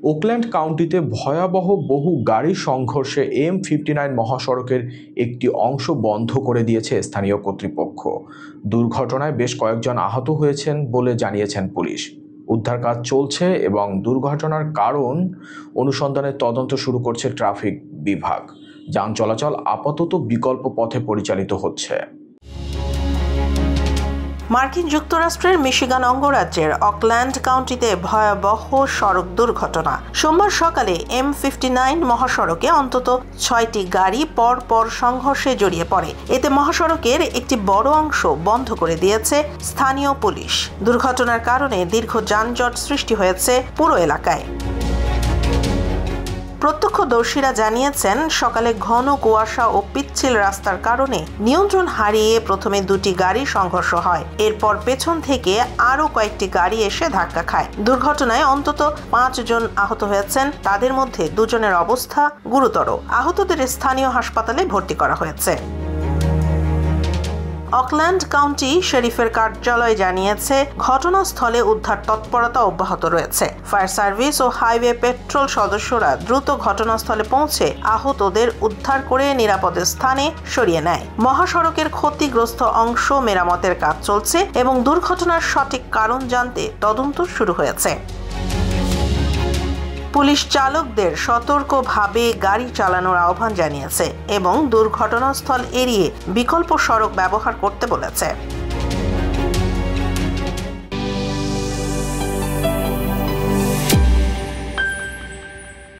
Oakland কাউন্টিতে ভয়াবহ বহু গাড়ি সংঘর্ষে M59 মহাসড়কের একটি অংশ বন্ধ করে দিয়েছে স্থানীয় কর্তৃপক্ষ। দুর্ঘটনায় বেশ কয়েকজন আহত হয়েছেন বলে জানিয়েছেন পুলিশ। উদ্ধার কাজ চলছে এবং দুর্ঘটনার কারণ অনুসন্ধানের তদন্ত শুরু করছে ট্রাফিক বিভাগ। যান চলাচল আপাতত বিকল্প পথে পরিচালিত হচ্ছে। মার্কিন যুক্তরাষ্ট্রের মিশিগান অঙ্গরাজ্যের অকল্যান্ড কাউন্টিতে ভয়াবহ সড়ক দুর্ঘটনা। সোমবার সকালে M59 মহাসড়কে অন্তত 6টি গাড়ি পরপর সংঘর্ষে জড়িয়ে পড়ে। এতে মহাসড়কের একটি বড় অংশ বন্ধ করে দিয়েছে স্থানীয় পুলিশ। দুর্ঘটনার কারণে দীর্ঘ যানজট সৃষ্টি হয়েছে পুরো এলাকায়। প্রত্যক্ষদর্শীরা জানিয়েছেন, সকালে ঘন কুয়াশা ও পিচ্ছিল রাস্তার কারণে নিয়ন্ত্রণ হারিয়ে প্রথমে দুটি গাড়ি সংঘর্ষ হয়। এরপর পেছন থেকে আরও কয়েকটি গাড়ি এসে ধাক্কা খায়। দুর্ঘটনায় অন্তত 5 জন আহত হয়েছেন, তাদের মধ্যে 2 জনের অবস্থা গুরুতর। আহতদের স্থানীয় হাসপাতালে ভর্তি করা হয়েছে। অকল্যান্ড কাউন্টি শেরিফের কার্যালয় জানিয়েছে, ঘটনাস্থলে উদ্ধার তৎপরতা অব্যাহত রয়েছে। ফায়ার সার্ভিস ও হাইওয়ে পেট্রোল সদস্যরা দ্রুত ঘটনাস্থলে পৌঁছে আহতদের উদ্ধার করে নিরাপদ স্থানে সরিয়ে নেয়। মহাসড়কের ক্ষতিগ্রস্ত অংশ মেরামতের কাজ চলছে এবং দুর্ঘটনার সঠিক কারণ জানতে তদন্ত শুরু হয়েছে। পুলিশ চালকদের সতর্কভাবে গাড়ি চালানোর আহ্বান জানিয়েছে এবং দুর্ঘটনাস্থল এড়িয়ে বিকল্প সড়ক ব্যবহার করতে বলেছে।